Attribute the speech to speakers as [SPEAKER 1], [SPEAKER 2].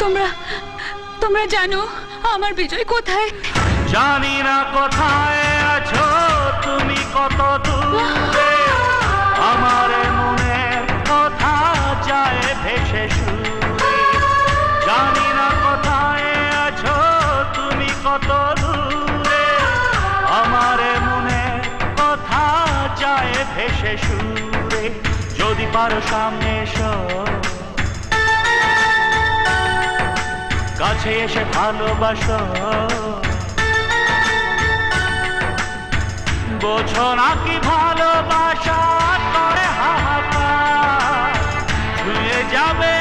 [SPEAKER 1] তোমরা তোমরা জানো আমার বিজয় কোথায়?
[SPEAKER 2] জানি না কোথায় আছো তুমি, কত দূরে আমার মনের কথা যায় ভেসে সুরে। জানি না কোথায় আছো তুমি, কত দূরে আমার মনের কথা যায় ভেসে সুরে। যদি পারো সামনে এসো, কাছে এসে ভালোবাসো, বোঝো না কি ভালোবাসা করে হাহাকার, ছুঁয়ে যাবে